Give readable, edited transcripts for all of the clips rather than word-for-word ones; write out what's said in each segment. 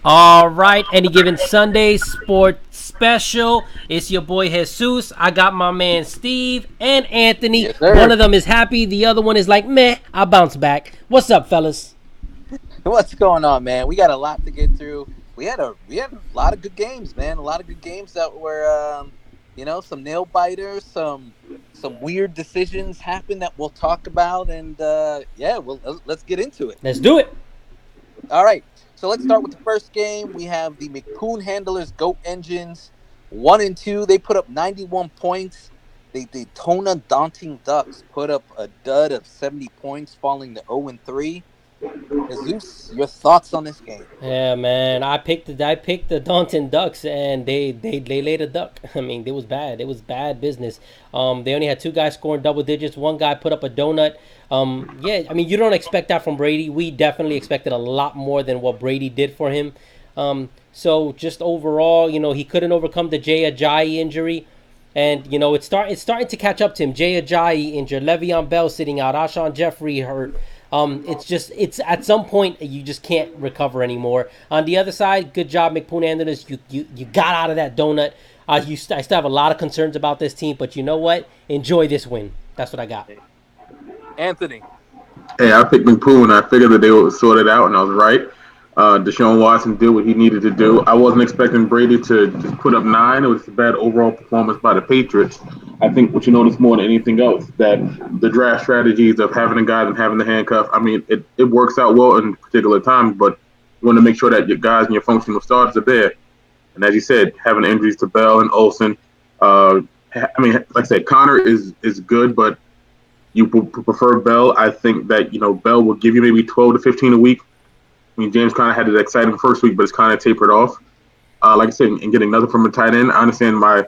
All right, any given Sunday sports special. It's your boy Jesus. I got my man Steve and Anthony. Yes, One sir. of them is happy, the other one is like, meh, I'll bounce back. What's up, fellas? What's going on, man? We got a lot to get through. We had a lot of good games, man. A lot of good games that were, some nail biters, some weird decisions happened that we'll talk about, and yeah, let's get into it. Let's do it. All right, so let's start with the first game. We have the McPoon Handlers Goat Engines, 1-2. They put up 91 points. The Daytona Daunting Ducks put up a dud of 70 points, falling to 0-3. Jesus, your thoughts on this game? Yeah, man. I picked the Daunton Ducks, and they laid a duck. I mean, it was bad. It was bad business. They only had two guys scoring double digits. One guy put up a donut. Yeah, I mean, you don't expect that from Brady. We definitely expected a lot more than what Brady did for him. So just overall, he couldn't overcome the Jay Ajayi injury. And it's starting to catch up to him. Jay Ajayi injured, Le'Veon Bell sitting out, Alshon Jeffrey hurt. It's at some point you just can't recover anymore. On the other side, good job, McPoon Anderson. You got out of that donut. I still have a lot of concerns about this team, but you know what? Enjoy this win. That's what I got. Anthony. Hey, I picked McPoon. I figured that they would sort it out, and I was right. Deshaun Watson did what he needed to do. I wasn't expecting Brady to just put up nine. It was a bad overall performance by the Patriots. I think what you notice more than anything else that the draft strategies of having a guy and having the handcuff. I mean, it works out well in particular times, but you want to make sure that your guys and your functional starters are there. And as you said, having injuries to Bell and Olsen. I mean, like I said, Connor is good, but you prefer Bell. I think that Bell will give you maybe 12 to 15 a week. I mean, James kind of had an exciting first week, but it's kind of tapered off. Like I said, and getting nothing from a tight end. I understand my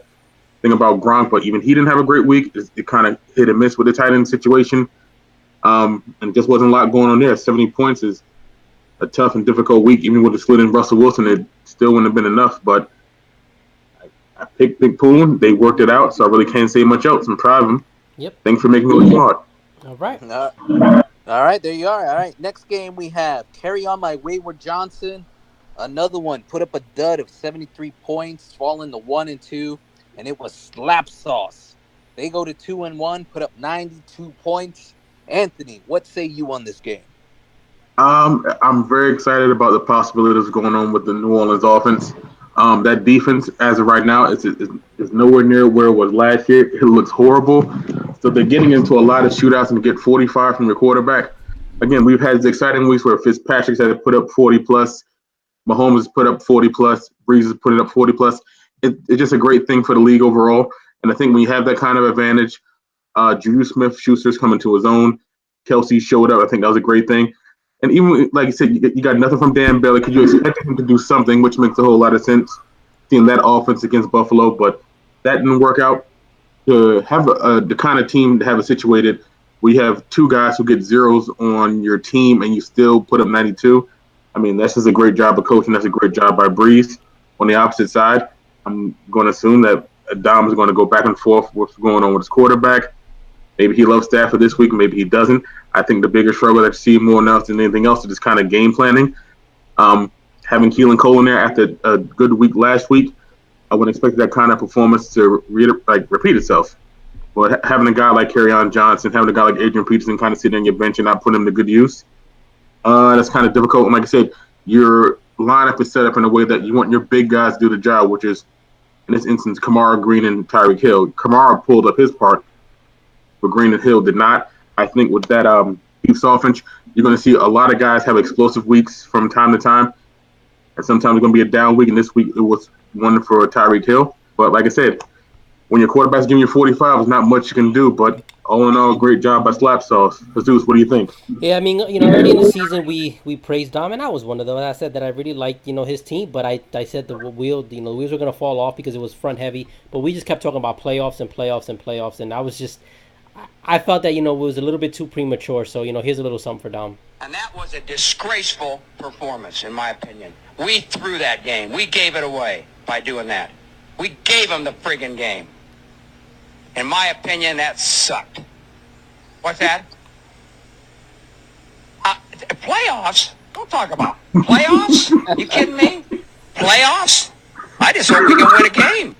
thing about Gronk, but even he didn't have a great week. It kind of hit and miss with the tight end situation, and just wasn't a lot going on there. 70 points is a tough and difficult week. Even with the split in Russell Wilson, it still wouldn't have been enough. But I picked Big Poon. They worked it out, so I really can't say much else. I'm proud of them. Yep. Thanks for making me look smart. All right. All right, there you are. All right, next game we have Carry On My Wayward Johnson. Another one put up a dud of 73 points, falling to 1-2, and it was Slap Sauce. They go to 2-1, put up 92 points. Anthony, what say you on this game? I'm very excited about the possibilities going on with the New Orleans offense. That defense, as of right now, is nowhere near where it was last year. It looks horrible. So they're getting into a lot of shootouts and get 45 from your quarterback. Again, we've had exciting weeks where Fitzpatrick's had to put up 40 plus, Mahomes has put up 40 plus, Breeze is putting up 40 plus. It's just a great thing for the league overall. And I think when you have that kind of advantage, Juju Smith-Schuster's coming to his own. Kelsey showed up. I think that was a great thing. And even like you said, you got nothing from Dan Bailey because you expected him to do something, which makes a whole lot of sense. Seeing that offense against Buffalo, but that didn't work out. To have the kind of team to have it situated, we have two guys who get zeros on your team and you still put up 92. I mean, that's just a great job of coaching. That's a great job by Breeze. On the opposite side, I'm going to assume that Dom is going to go back and forth with what's going on with his quarterback. Maybe he loves Stafford this week, maybe he doesn't. I think the bigger struggle that you see more now than anything else is just kind of game planning. Having Keelan Cole in there after a good week last week, I wouldn't expect that kind of performance to repeat itself. But having a guy like Kerryon Johnson, having a guy like Adrian Peterson kind of sitting on your bench and not putting him to good use, that's kind of difficult. And like I said, your lineup is set up in a way that you want your big guys to do the job, which is, in this instance, Kamara, Green, and Tyreek Hill. Kamara pulled up his part, but Green and Hill did not. I think with that Chiefs offense, you're going to see a lot of guys have explosive weeks from time to time. And sometimes it's going to be a down week, and this week it was one for Tyreek Hill. But like I said, when your quarterback's giving you 45, there's not much you can do. But all in all, great job by Slap Sauce. Jesus, what do you think? Yeah, I mean, early in the season we praised Dom, and I was one of them. I said that I really liked his team, but I said the wheels were gonna fall off because it was front heavy. But we just kept talking about playoffs and playoffs and playoffs, and I felt that it was a little bit too premature. So here's a little something for Dom. And that was a disgraceful performance, in my opinion. We threw that game. We gave it away by doing that. We gave them the friggin' game. In my opinion, that sucked. What's that? Playoffs? Don't talk about playoffs. You kidding me? playoffs. I just hope we can win a game.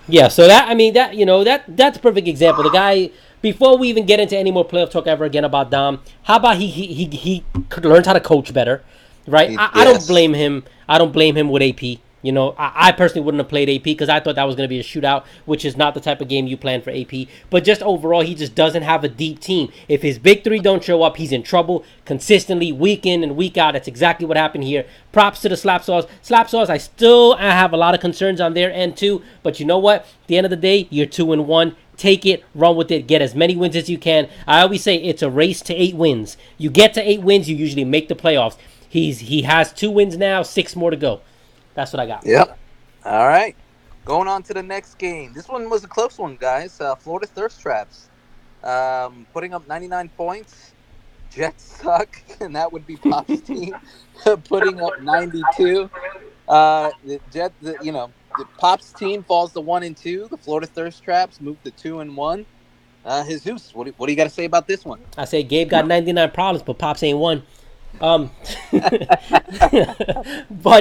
Yeah, so that's a perfect example. The guy, before we even get into any more playoff talk ever again about Dom, how about he learns how to coach better, right? I don't blame him. I don't blame him with AP. I personally wouldn't have played AP because I thought that was going to be a shootout, which is not the type of game you plan for AP. But just overall, he just doesn't have a deep team. If his big three don't show up, he's in trouble consistently, week in and week out. That's exactly what happened here. Props to the Slap Sauce. Slap Sauce, I have a lot of concerns on their end too. But you know what? At the end of the day, you're 2-1. Take it, run with it, get as many wins as you can. I always say it's a race to 8 wins. You get to 8 wins, you usually make the playoffs. He has 2 wins now, 6 more to go. That's what I got. Yep. All right. Going on to the next game. This one was a close one, guys. Florida Thirst Traps putting up 99 points. Jets suck, and that would be Pop's team putting up 92. The Pop's team falls to 1-2. The Florida Thirst Traps move to 2-1. Jesus, what do you got to say about this one? I say Gabe got 99 problems, but Pops ain't one. But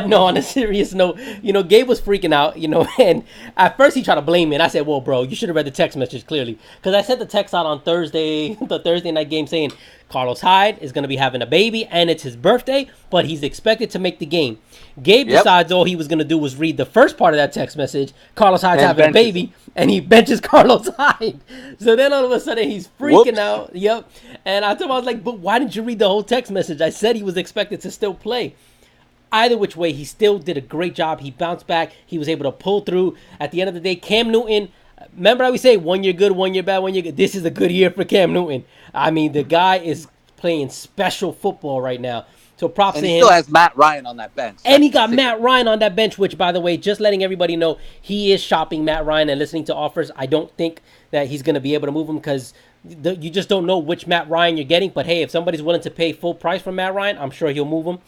no, on a serious note, Gabe was freaking out, and at first he tried to blame me, and I said, well, bro, you should have read the text message clearly, because I sent the text out on the Thursday night game saying Carlos Hyde is going to be having a baby, and it's his birthday, but he's expected to make the game. Gabe decides all he was going to do was read the first part of that text message, Carlos Hyde's having a baby, and he benches Carlos Hyde. So then all of a sudden he's freaking out. Yep. And I told him, I was like, but why didn't you read the whole text message? I said he was expected to still play. Either which way, he still did a great job. He bounced back. He was able to pull through. At the end of the day, Cam Newton, remember how we say 1 year good, 1 year bad, 1 year good? This is a good year for Cam Newton. I mean, the guy is playing special football right now. So props to him. And he still has Matt Ryan on that bench. And he got Matt Ryan on that bench, which, by the way, just letting everybody know, he is shopping Matt Ryan and listening to offers. I don't think that he's going to be able to move him because you just don't know which Matt Ryan you're getting. But, hey, if somebody's willing to pay full price for Matt Ryan, I'm sure he'll move him.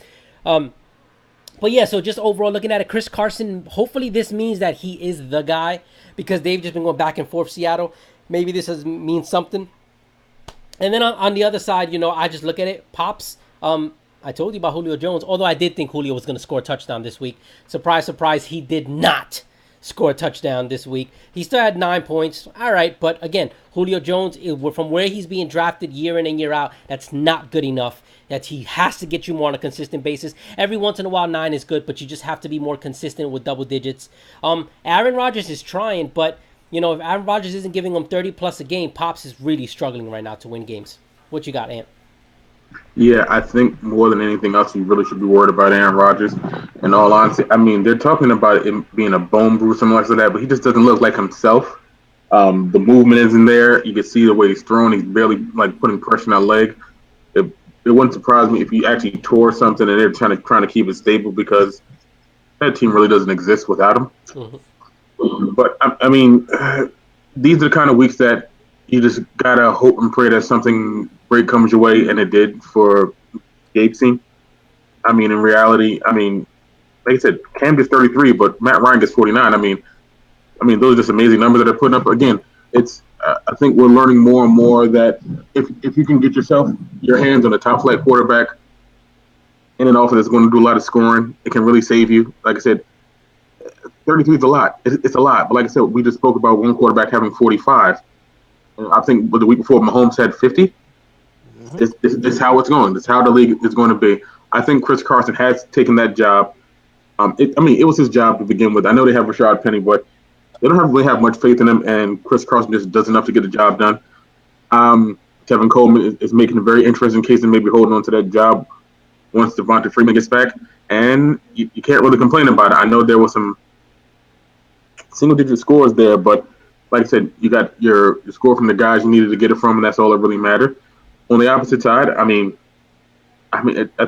But, yeah, so just overall looking at it, Chris Carson, hopefully this means that he is the guy because they've just been going back and forth Seattle. Maybe this means something. And then on the other side, I just look at it. Pops, I told you about Julio Jones, although I did think Julio was going to score a touchdown this week. Surprise, surprise, he did not score a touchdown this week. He still had 9 points. All right, but again, Julio Jones, from where he's being drafted year in and year out, that's not good enough. That he has to get you more on a consistent basis. Every once in a while, 9 is good, but you just have to be more consistent with double digits. Aaron Rodgers is trying, but if Aaron Rodgers isn't giving him 30-plus a game, Pops is really struggling right now to win games. What you got, Ant? Yeah, I think more than anything else, you really should be worried about Aaron Rodgers. In all honesty, I mean, they're talking about it being a bone bruise, something like that, but he just doesn't look like himself. The movement isn't there. You can see the way he's throwing. He's barely putting pressure on that leg. It wouldn't surprise me if he actually tore something and they're trying to keep it stable because that team really doesn't exist without him. Mm-hmm. But I mean, these are the kind of weeks that you just gotta hope and pray that something great comes your way, and it did for Gabe's team. I mean, in reality, like I said, Cam gets 33, but Matt Ryan gets 49. I mean, those are just amazing numbers that they're putting up. Again, it's I think we're learning more and more that if you can get your hands on a top flight quarterback in an offense that's going to do a lot of scoring, it can really save you. Like I said, 33 is a lot. It's a lot, but like I said, we just spoke about one quarterback having 45. I think the week before, Mahomes had 50. Mm-hmm. It's how it's going. It's how the league is going to be. I think Chris Carson has taken that job. It was his job to begin with. I know they have Rashad Penny, but they don't really have much faith in him, and Chris Carson just does enough to get the job done. Kevin Coleman is making a very interesting case and maybe holding on to that job once Devonta Freeman gets back, and you can't really complain about it. I know there was some single-digit scores there, but like I said, you got your score from the guys you needed to get it from, and that's all that really mattered. On the opposite side, I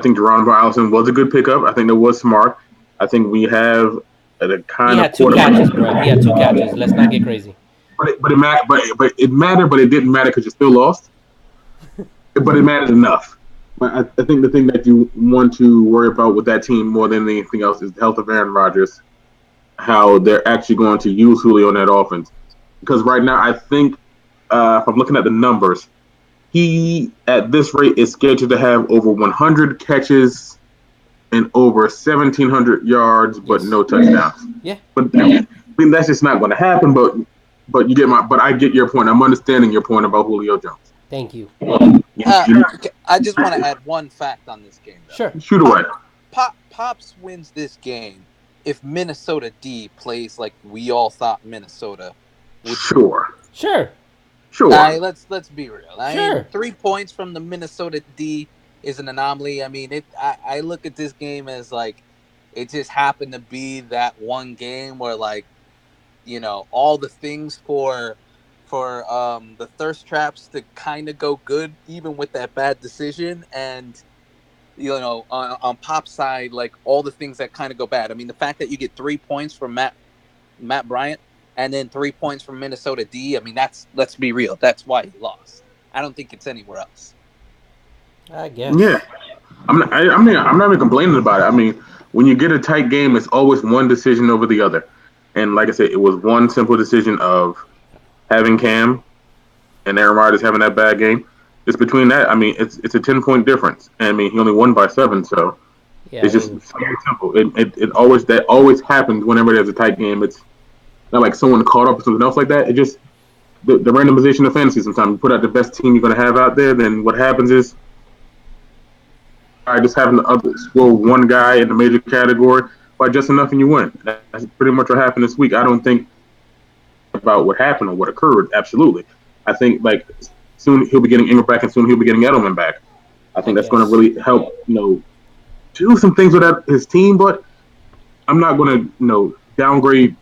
think Geronimo Allison was a good pickup. I think that was smart. I think we have a kind of quarterback. He had 2 catches, bro. He had 2 catches. Let's not get crazy. But it mattered, but it didn't matter because you still lost. But it mattered enough. But I think the thing that you want to worry about with that team more than anything else is the health of Aaron Rodgers, how they're actually going to use Julio in that offense. Because right now, I think if I'm looking at the numbers, he, at this rate, is scheduled to have over 100 catches and over 1,700 yards, but no touchdowns. Yeah. But I mean, that's just not going to happen. But you get but I get your point. I'm understanding your point about Julio Jones. Thank you. I just want to add one fact on this game, though. Sure. Shoot away. Pops wins this game if Minnesota D plays like we all thought Minnesota would. Sure. Let's be real. I mean, 3 points from the Minnesota D is an anomaly. I mean, I look at this game as like it just happened to be that one game where, like, you know, all the things for the thirst traps to kind of go good, even with that bad decision, and you know, on Pop's side, like all the things that kind of go bad. I mean, the fact that you get 3 points from Matt Bryant and then 3 points from Minnesota D. I mean, let's be real. That's why he lost. I don't think it's anywhere else. I guess. Yeah, I'm not even complaining about it. I mean, when you get a tight game, it's always one decision over the other. And like I said, it was one simple decision of having Cam and Aaron Rodgers having that bad game. Just between that, I mean, it's a 10-point difference. And I mean, he only won by 7, so it's just very simple. It always happens whenever there's a tight game. It's not like someone caught up or something else like that. It just the randomization of fantasy. Sometimes you put out the best team you're going to have out there, then what happens is, just having the other score one guy in the major category by just enough and you win. That's pretty much what happened this week. I don't think about what happened or what occurred. Absolutely. I think like soon he'll be getting Ingram back and soon he'll be getting Edelman back. I think that's going to really help, do some things with his team, but I'm not going to, downgrade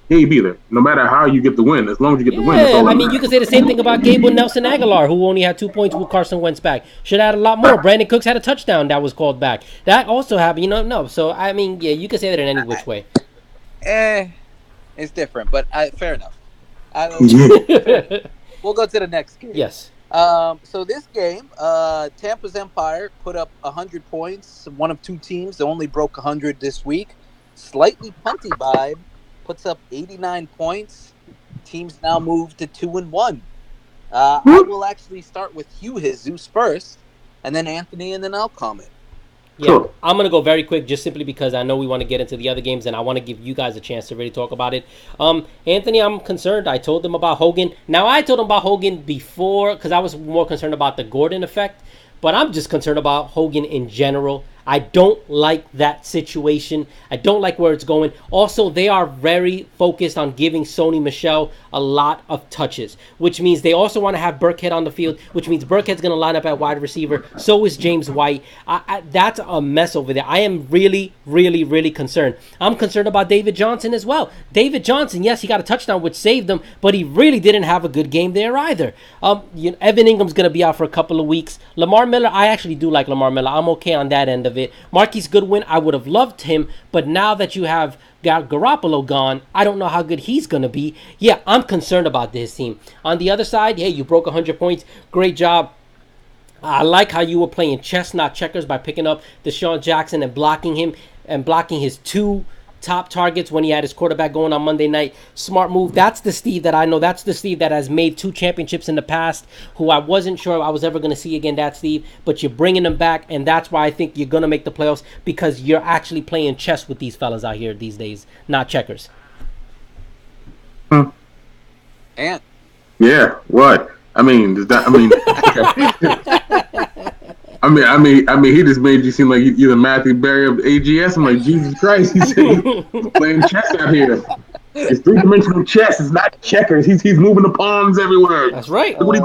Gabe either. No matter how you get the win, as long as you get the win. Yeah, I mean, you can say the same thing about Gabe with Nelson Aguilar, who only had 2 points with Carson Wentz back. Should have had a lot more. Brandon Cooks had a touchdown that was called back. That also happened, no. So, I mean, yeah, you can say that in any which way. It's different, but fair enough. We'll go to the next game. Yes. So this game, Tampa's Empire put up 100 points. One of two teams that only broke 100 this week. Slightly punty vibe puts up 89 points. Teams now move to 2-1. I will actually start with you, Jesus, first, and then Anthony, and then I'll comment. Yeah, sure. I'm going to go very quick just simply because I know we want to get into the other games and I want to give you guys a chance to really talk about it. Anthony, I'm concerned. I told them about Hogan. Now, I told them about Hogan before because I was more concerned about the Gordon effect, but I'm just concerned about Hogan in general. I don't like that situation. I don't like where it's going. Also, they are very focused on giving Sony Michel a lot of touches, which means they also want to have Burkhead on the field, which means Burkhead's going to line up at wide receiver. So is James White. That's a mess over there. I am really, really, really concerned. I'm concerned about David Johnson as well. David Johnson, yes, he got a touchdown, which saved him, but he really didn't have a good game there either. Evan Ingram's going to be out for a couple of weeks. Lamar Miller, I actually do like Lamar Miller. I'm okay on that end of it. Marquise Goodwin, I would have loved him, but now that you have got Garoppolo gone, I don't know how good he's going to be. Yeah, I'm concerned about this team. On the other side, hey, you broke 100 points. Great job. I like how you were playing chess, not checkers, by picking up Deshaun Jackson and blocking him and blocking his two top targets when he had his quarterback going on Monday night. Smart move. That's the Steve that I know. That's the Steve that has made 2 championships in the past, who I wasn't sure I was ever going to see again, that Steve. But you're bringing him back, and that's why I think you're going to make the playoffs, because you're actually playing chess with these fellas out here these days, not checkers. And yeah, what? I mean, he just made you seem like you're the Matthew Berry of AGS. I'm like, Jesus Christ, he's playing chess out here. It's 3-dimensional chess. It's not checkers. He's moving the pawns everywhere. That's right. Look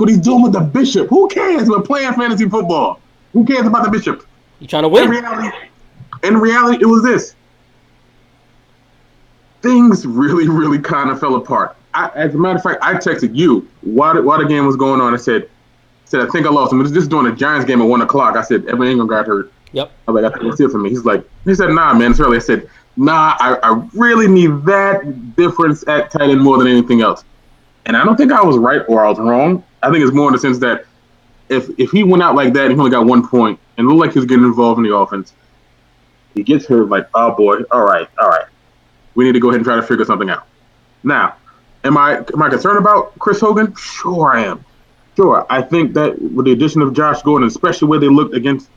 what he's doing with the bishop. Who cares? We're playing fantasy football. Who cares about the bishop? You trying to win? In reality, it was this. Things really, really kind of fell apart. As a matter of fact, I texted you while the game was going on. I said, I think I lost him. Just doing a Giants game at 1 o'clock. I said, Evan Ingram got hurt. Yep. I was like, I think that's it for me. He said, nah, man, it's early. I said, nah, I really need that difference at tight end more than anything else. And I don't think I was right or I was wrong. I think it's more in the sense that if he went out like that and he only got 1 point and looked like he was getting involved in the offense, he gets hurt like, oh boy, all right. We need to go ahead and try to figure something out. Now, am I concerned about Chris Hogan? Sure I am. Sure, I think that with the addition of Josh Gordon, especially where they looked against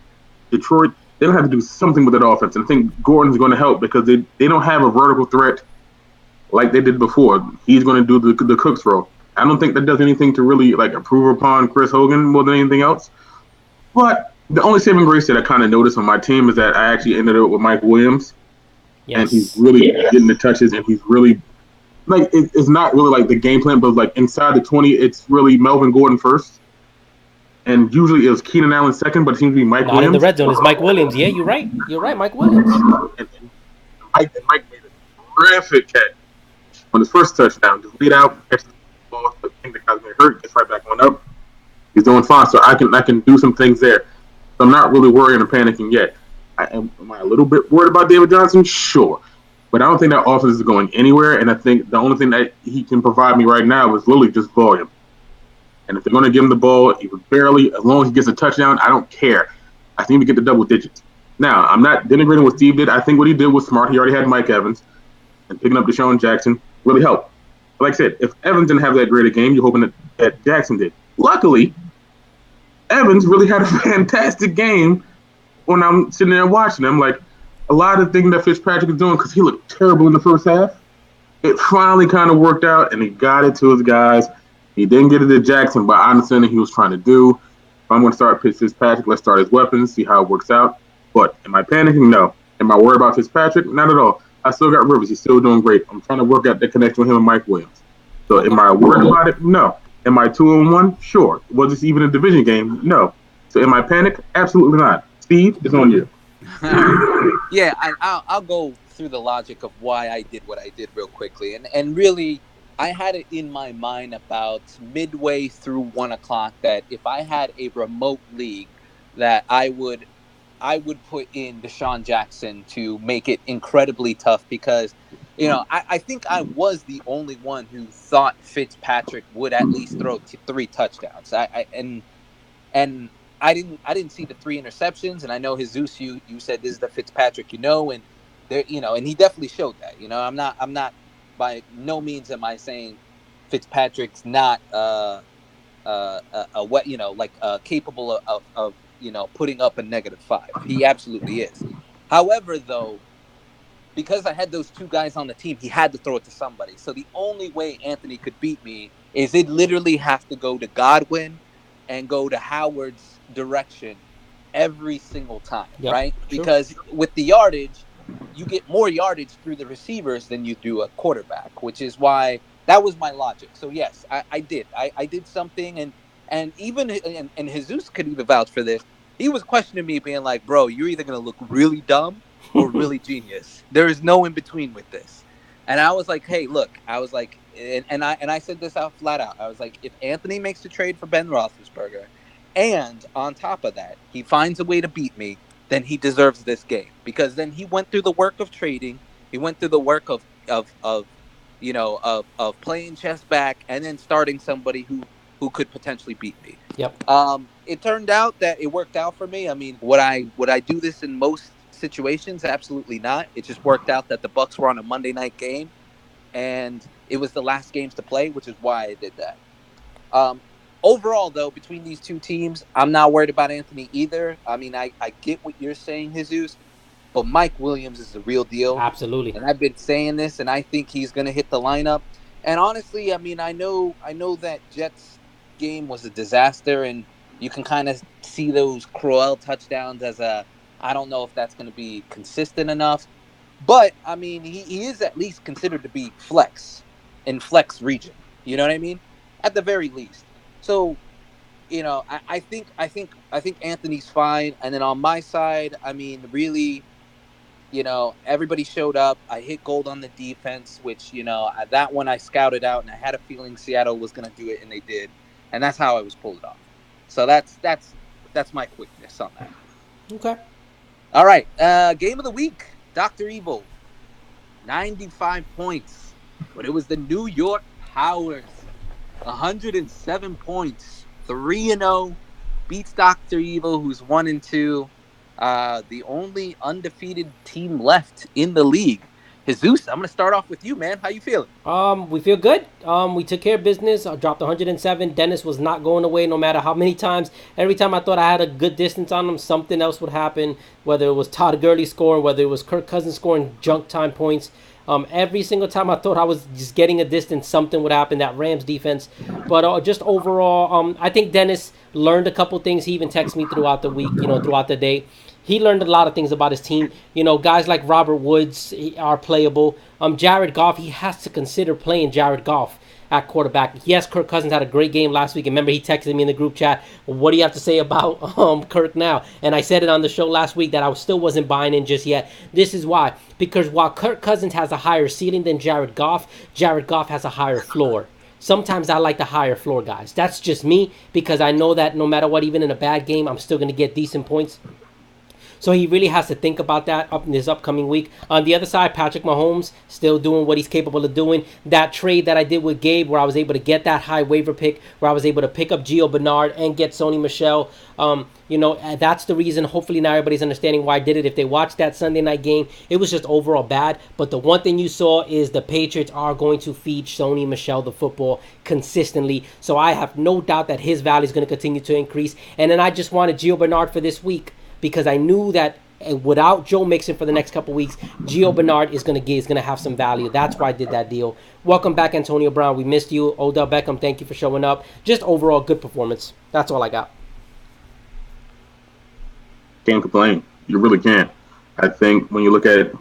Detroit, They don't have to do something with that offense. And I think Gordon's going to help because they don't have a vertical threat like they did before. He's going to do the Cooks role. I don't think that does anything to really like improve upon Chris Hogan more than anything else. But the only saving grace that I kind of noticed on my team is that I actually ended up with Mike Williams, and he's Yes. really getting the touches, and he's really like it's not really like the game plan, but like inside the 20, it's really Melvin Gordon first, and usually it was Keenan Allen second, but it seems to be Mike Not in the Williams. red zone. It's Mike Williams. Yeah, you're right. You're right, Mike Williams. And Mike made a terrific catch on his first touchdown. Just lead out, catch the ball. I think the guy's gonna hurt, gets right back on up. He's doing fine, so I can do some things there. So I'm not really worrying or panicking yet. Am I a little bit worried about David Johnson? Sure. But I don't think that offense is going anywhere, and I think the only thing that he can provide me right now is literally just volume. And if they're going to give him the ball, even barely, as long as he gets a touchdown, I don't care. I think we get the double digits. Now, I'm not denigrating what Steve did. I think what he did was smart. He already had Mike Evans, and picking up Deshaun Jackson really helped. But like I said, if Evans didn't have that great a game, you're hoping that Jackson did. Luckily, Evans really had a fantastic game when I'm sitting there watching him. Like, a lot of things that Fitzpatrick is doing, because he looked terrible in the first half, it finally kind of worked out, and he got it to his guys. He didn't get it to Jackson, but I understand that he was trying to do. If I'm going to start Fitzpatrick, let's start his weapons, see how it works out. But am I panicking? No. Am I worried about Fitzpatrick? Not at all. I still got Rivers. He's still doing great. I'm trying to work out the connection with him and Mike Williams. So am I worried about it? No. Am I 2-1? Sure. Was this even a division game? No. So am I panicked? Absolutely not. Steve, it's on you. Yeah, I'll go through the logic of why I did what I did real quickly, and really, I had it in my mind about midway through 1 o'clock that if I had a remote league, that I would put in Deshaun Jackson to make it incredibly tough because, I think I was the only one who thought Fitzpatrick would at least throw 3 touchdowns. And I didn't see the 3 interceptions, and I know Jesus, you said this is the Fitzpatrick, and there, and he definitely showed that. I'm not by no means am I saying Fitzpatrick's not what like capable of putting up a -5. He absolutely is. However, though, because I had those two guys on the team, he had to throw it to somebody. So the only way Anthony could beat me is it literally have to go to Godwin and go to Howard's direction every single time, Yep, right? true. Because with the yardage, you get more yardage through the receivers than you do a quarterback, which is why that was my logic. So yes, I did. I did something, and even and Jesus could even vouch for this. He was questioning me, being like, "Bro, you're either gonna look really dumb or really genius. There is no in between with this." And I was like, "Hey, look," I was like, and I said this out flat out. I was like, if Anthony makes the trade for Ben Roethlisberger, and on top of that, he finds a way to beat me, then he deserves this game because then he went through the work of trading. He went through the work of playing chess back and then starting somebody who could potentially beat me. Yep. It turned out that it worked out for me. I mean, would I do this in most situations? Absolutely not. It just worked out that the Bucks were on a Monday night game, and it was the last games to play, which is why I did that. Um, Overall, though, between these two teams, I'm not worried about Anthony either. I mean, I get what you're saying, Jesus, but Mike Williams is the real deal. Absolutely. And I've been saying this, and I think he's going to hit the lineup. And honestly, I mean, I know that Jets game was a disaster, and you can kind of see those Crowell touchdowns as I don't know if that's going to be consistent enough. But I mean, he is at least considered to be flex in flex region. You know what I mean? At the very least. So I think Anthony's fine. And then on my side, I mean, really, everybody showed up. I hit gold on the defense, which that one I scouted out, and I had a feeling Seattle was going to do it, and they did, and that's how I was pulled off. So that's my quickness on that. Okay. All right, game of the week, Dr. Evil, 95 points, but it was the New York Powers, 107 points, 3-0, beats Dr. Evil, who's 1-2. The only undefeated team left in the league. Jesus, I'm gonna start off with you, man. How you feeling? We feel good. We took care of business. I dropped 107. Dennis was not going away no matter how many times. Every time I thought I had a good distance on him, something else would happen. Whether it was Todd Gurley scoring, whether it was Kirk Cousins scoring junk time points. Every single time I thought I was just getting a distance, something would happen. That Rams defense, but just overall, I think Dennis learned a couple things. He even texted me throughout the week, throughout the day. He learned a lot of things about his team. Guys like Robert Woods are playable. Jared Goff, he has to consider playing Jared Goff at quarterback. Yes, Kirk Cousins had a great game last week. And remember, he texted me in the group chat, what do you have to say about Kirk now? And I said it on the show last week that I still wasn't buying in just yet. This is why. Because while Kirk Cousins has a higher ceiling than Jared Goff has a higher floor. Sometimes I like the higher floor guys. That's just me because I know that no matter what, even in a bad game, I'm still going to get decent points. So he really has to think about that up in this upcoming week. On the other side, Patrick Mahomes still doing what he's capable of doing. That trade that I did with Gabe where I was able to get that high waiver pick, where I was able to pick up Gio Bernard and get Sony Michel. That's the reason. Hopefully now everybody's understanding why I did it. If they watched that Sunday night game, it was just overall bad. But the one thing you saw is the Patriots are going to feed Sony Michel the football consistently. So I have no doubt that his value is going to continue to increase. And then I just wanted Gio Bernard for this week, because I knew that without Joe Mixon for the next couple weeks, Gio Bernard is gonna have some value. That's why I did that deal. Welcome back, Antonio Brown. We missed you. Odell Beckham, thank you for showing up. Just overall good performance. That's all I got. Can't complain. You really can't. I think when you look at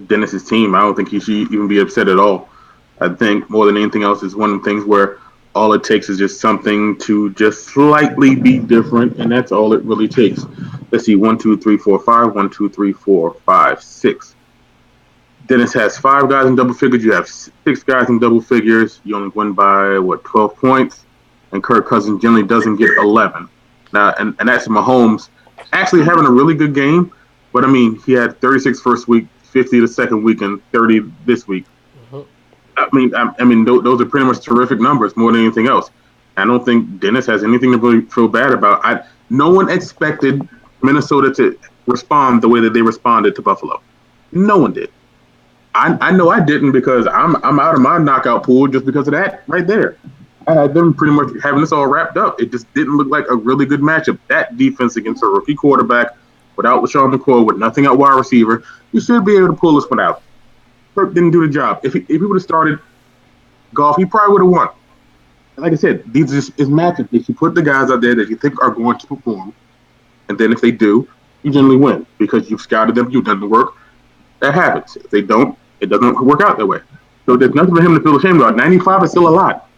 Dennis's team, I don't think he should even be upset at all. I think more than anything else is one of the things where all it takes is just something to just slightly be different, and that's all it really takes. Let's see, 1, 2, 3, 4, 5. 1, 2, 3, 4, 5, 6. Dennis has 5 guys in double figures. You have 6 guys in double figures. You only win by 12 points, and Kirk Cousins generally doesn't get 11. Now, and that's Mahomes actually having a really good game, but I mean, he had 36 first week, 50 the second week, and 30 this week. I mean, those are pretty much terrific numbers more than anything else. I don't think Dennis has anything to really feel bad about. No one expected Minnesota to respond the way that they responded to Buffalo. No one did. I know I didn't, because I'm out of my knockout pool just because of that right there. I had them pretty much having this all wrapped up. It just didn't look like a really good matchup. That defense against a rookie quarterback without LaShawn McCoy, with nothing at wide receiver, you should be able to pull this one out. Kirk didn't do the job. If he would have started Goff, he probably would have won. And like I said, these is matchups. If you put the guys out there that you think are going to perform, and then if they do, you generally win because you've scouted them, you've done the work. That happens. If they don't, it doesn't work out that way. So there's nothing for him to feel ashamed about. 95 is still a lot.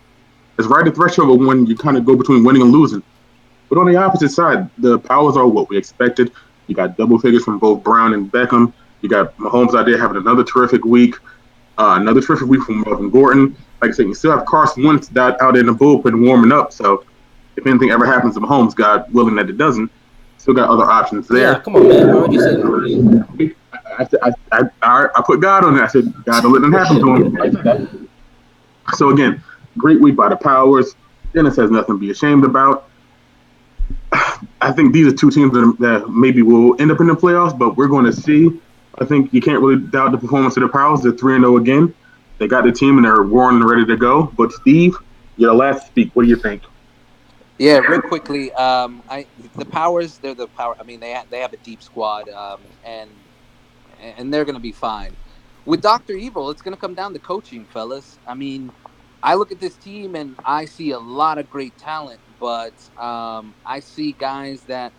It's right at the threshold of when you kind of go between winning and losing. But on the opposite side, the powers are what we expected. You got double figures from both Brown and Beckham. You got Mahomes out there having another terrific week. Another terrific week from Melvin Gordon. Like I said, you still have Carson Wentz out in the bullpen warming up. So if anything ever happens to Mahomes, God willing that it doesn't, still got other options there. Yeah, come on, man. Why would you say that? I put God on it. I said, God, don't let them happen to him. So again, great week by the Powers. Dennis has nothing to be ashamed about. I think these are two teams that maybe will end up in the playoffs, but we're going to see. I think you can't really doubt the performance of the Powers. They're 3-0 again. They got the team and they're roaring and ready to go. But Steve, your last speak. What do you think? Yeah, real quickly. The Powers, they're the power. I mean, they have a deep squad, and they're going to be fine. With Dr. Evil, it's going to come down to coaching, fellas. I mean, I look at this team and I see a lot of great talent, but I see guys that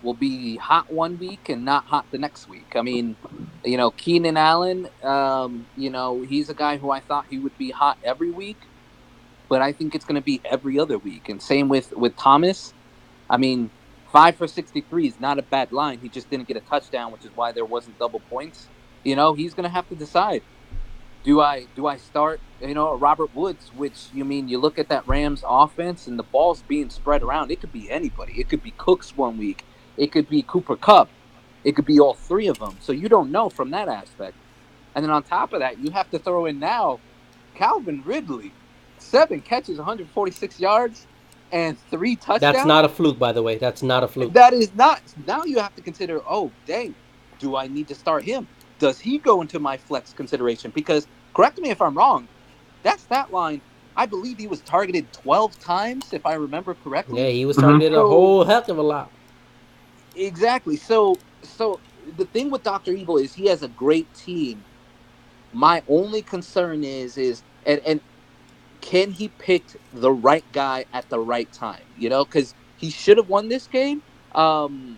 will be hot one week and not hot the next week. I mean, Keenan Allen, he's a guy who I thought he would be hot every week, but I think it's going to be every other week. And same with Thomas. I mean, 5 for 63 is not a bad line. He just didn't get a touchdown, which is why there wasn't double points. He's going to have to decide. Do I start, Robert Woods, which you look at that Rams offense and the ball's being spread around. It could be anybody. It could be Cooks one week. It could be Cooper Kupp. It could be all three of them. So you don't know from that aspect. And then on top of that, you have to throw in now Calvin Ridley. 7 catches, 146 yards, and 3 touchdowns. That's not a fluke, by the way. That's not a fluke. That is not. Now you have to consider, oh, dang, do I need to start him? does he go into my flex consideration? Because correct me if I'm wrong, that stat line, I believe he was targeted 12 times, if I remember Yeah, correctly. he was Mm-hmm. targeted a So whole heck of a lot. exactly. So the thing with Dr. Evil is he has a great team. My only concern is and can he pick the right guy at the right time? You know, because he should have won this game. Um,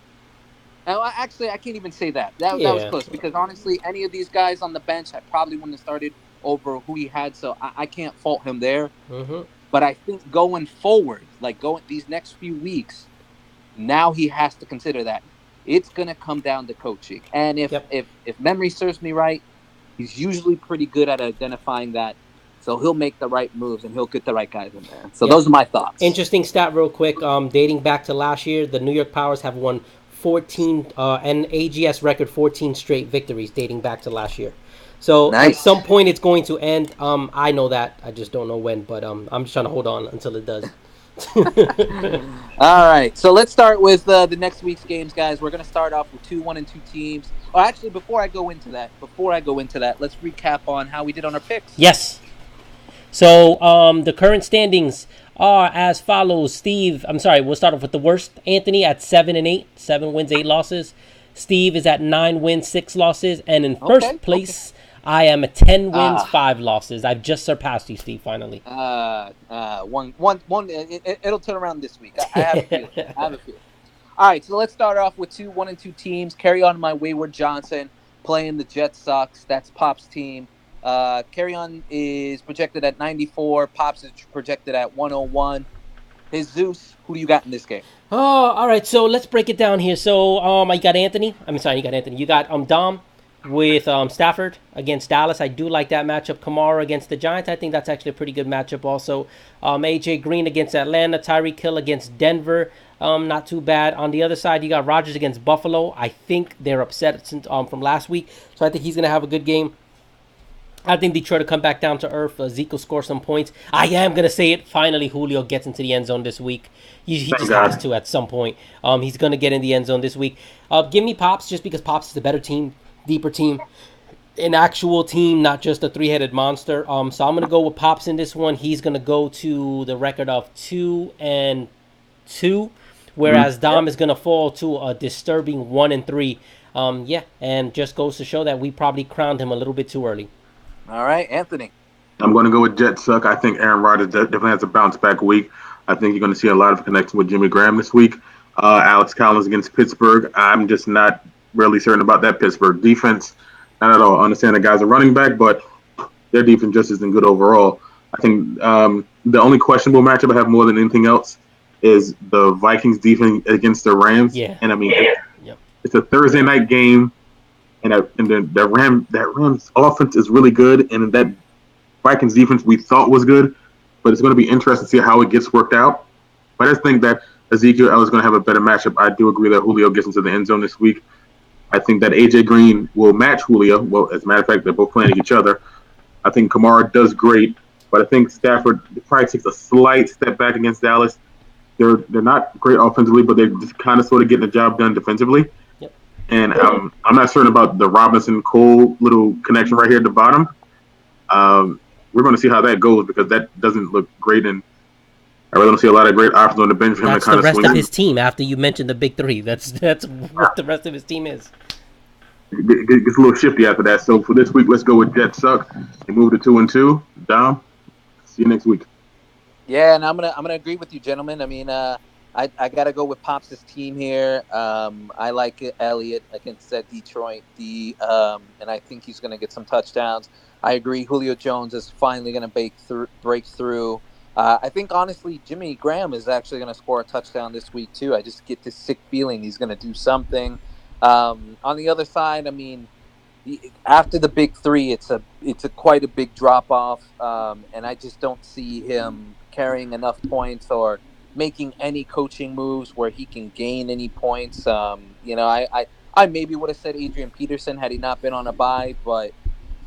Actually, I can't even say that. That was Yeah. close because honestly, any of these guys on the bench, I probably wouldn't have started over who he had. So I can't fault him there. Mm-hmm. But I think going forward, like going these next few weeks, now he has to consider that it's gonna come down to coaching. And if Yep. if if memory serves me right, he's usually pretty good at identifying that. So he'll make the right moves and he'll get the right guys in there. So Yep. those are my thoughts. Interesting stat, real quick. Dating back to last year, the New York Powers have won 14 and AGS record 14 straight victories dating back to last year. So at Nice. some point it's going to end. I know that. I just don't know when, but I'm just trying to hold on until it does. All right, so let's start with the next week's games, guys. We're gonna start off with 2-1-2 teams. Oh, actually, before I go into that, let's recap on how we did on our picks. Yes. So the current standings are as follows. Steve, I'm sorry, we'll start off with the worst. Anthony at 7-8, 7 wins, 8 losses. Steve is at 9 wins, 6 losses, and in first place, I am at 10 wins, 5 losses. I've just surpassed you, Steve. Finally. One. It'll turn around this week. I have a feeling. I have a feeling. All right, so let's start off with 1-2 teams. Carry on my Wayward Johnson playing the Jet Sox. That's Pop's team. Carry on is projected at 94. Pops is projected at 101. Jesus, who do you got in this game? Oh, all right. So let's break it down here. So I got Anthony. I'm sorry, you got Anthony. You got Dom with Stafford against Dallas. I do like that matchup. Kamara against the Giants. I think that's actually a pretty good matchup. Also, AJ Green against Atlanta. Tyreek Hill against Denver. Not too bad. On the other side, you got Rodgers against Buffalo. I think they're upset since from last week, so I think he's gonna have a good game. I think Detroit will come back down to earth. Zeke will score some points. I am going to say it. Finally, Julio gets into the end zone this week. He just has to at some point. He's going to get in the end zone this week. Give me Pops just because Pops is a better team, deeper team, an actual team, not just a three-headed monster. So I'm going to go with Pops in this one. He's going to go to the record of 2-2, whereas Dom is going to fall to a disturbing 1-3. And just goes to show that we probably crowned him a little bit too early. All right, Anthony. I'm going to go with Jet Suck. I think Aaron Rodgers definitely has a bounce back week. I think you're going to see a lot of connection with Jimmy Graham this week. Alex Collins against Pittsburgh. I'm just not really certain about that Pittsburgh defense. Not at all. I understand the guy's a running back, but their defense just isn't good overall. I think the only questionable matchup I have more than anything else is the Vikings defense against the Rams. Yeah. And I mean, it's a Thursday night game. And the Rams offense is really good, and that Vikings defense we thought was good, but it's going to be interesting to see how it gets worked out. But I just think that Ezekiel Elliott is going to have a better matchup. I do agree that Julio gets into the end zone this week. I think that AJ Green will match Julio. Well, as a matter of fact, they're both playing each other. I think Kamara does great, but I think Stafford probably takes a slight step back against Dallas. They're not great offensively, but they're just kind of sort of getting the job done defensively. And I'm not certain about the Robinson-Cole little connection right here at the bottom. We're going to see how that goes because that doesn't look great. And I really don't see a lot of great options on the bench for him That's to kind the of rest swing. of his team after you mentioned the big three. That's what the rest of his team is. It gets a little shifty after that. So for this week, let's go with Jet Suck and move to 2-2. Dom, see you next week. Yeah, and I'm gonna agree with you, gentlemen. I mean, I gotta go with Pops' team here. I like Elliott against that Detroit D, and I think he's gonna get some touchdowns. I agree. Julio Jones is finally gonna break through. I think honestly, Jimmy Graham is actually gonna score a touchdown this week too. I just get this sick feeling he's gonna do something. On the other side, I mean, after the big three, it's a quite a big drop off, and I just don't see him carrying enough points or making any coaching moves where he can gain any points. I maybe would have said Adrian Peterson had he not been on a bye, but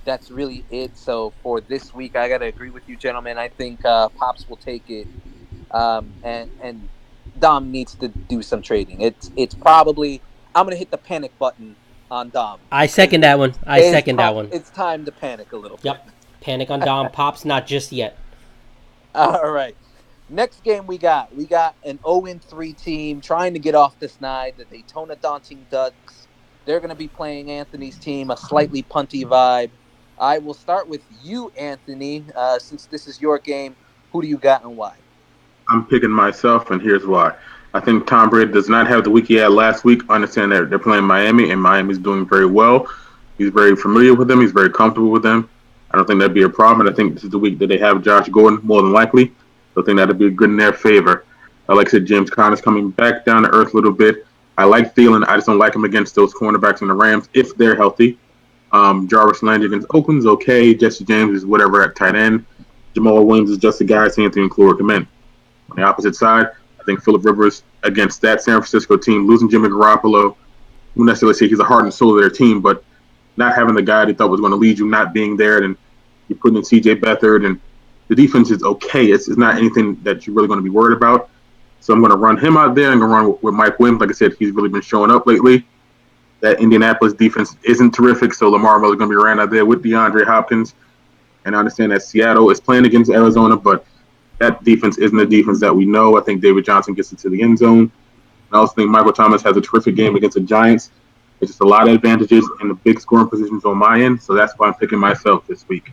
that's really it. So for this week, I got to agree with you, gentlemen. I think Pops will take it, and Dom needs to do some trading. It's probably I'm gonna hit the panic button on Dom. I second that one. I second that one. It's time to panic a little bit. Yep. Panic on Dom. Pops not just yet. All right. Next game we got an 0-3 team trying to get off the snide, the Daytona Daunting Ducks. They're going to be playing Anthony's team, a slightly punty vibe. I will start with you, Anthony, since this is your game. Who do you got and why? I'm picking myself, and here's why. I think Tom Brady does not have the week he had last week. I understand that they're playing Miami, and Miami's doing very well. He's very familiar with them. He's very comfortable with them. I don't think that'd be a problem. And I think this is the week that they have Josh Gordon more than likely. So I think that'd be good in their favor. Like I said, James Conner's coming back down to earth a little bit. I like Thielen. I just don't like him against those cornerbacks in the Rams if they're healthy. Jarvis Landry against Oakland's okay. Jesse James is whatever at tight end. Jamal Williams is just a guy. Anthony McClure come in. On the opposite side, I think Phillip Rivers against that San Francisco team, losing Jimmy Garoppolo, wouldn't necessarily say he's a heart and soul of their team, but not having the guy they thought was going to lead you, not being there, and you're putting in C.J. Beathard, and the defense is okay. It's not anything that you're really going to be worried about. So I'm going to run him out there. I'm going to run with Mike Williams. Like I said, he's really been showing up lately. That Indianapolis defense isn't terrific, so Lamar Miller's going to be ran out there with DeAndre Hopkins. And I understand that Seattle is playing against Arizona, but that defense isn't the defense that we know. I think David Johnson gets into the end zone. I also think Michael Thomas has a terrific game against the Giants. It's just a lot of advantages and the big scoring positions on my end, so that's why I'm picking myself this week.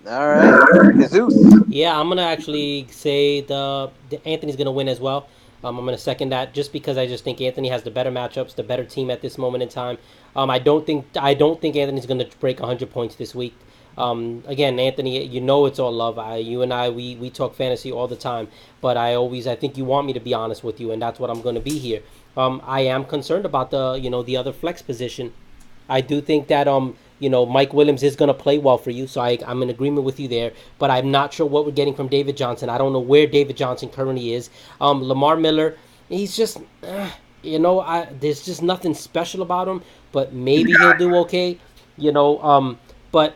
All right, Jesus. Yeah, I'm gonna actually say the Anthony's gonna win as well. I'm gonna second that just because I just think Anthony has the better matchups, the better team at this moment in time. I don't think Anthony's gonna break 100 points this week. Again, Anthony, you know it's all love. You and I, we talk fantasy all the time, but I think you want me to be honest with you, and that's what I'm going to be here. I am concerned about the other flex position. I do think that Mike Williams is going to play well for you, so I'm in agreement with you there. But I'm not sure what we're getting from David Johnson. I don't know where David Johnson currently is. Lamar Miller, he's just, there's just nothing special about him. But maybe he'll do okay. But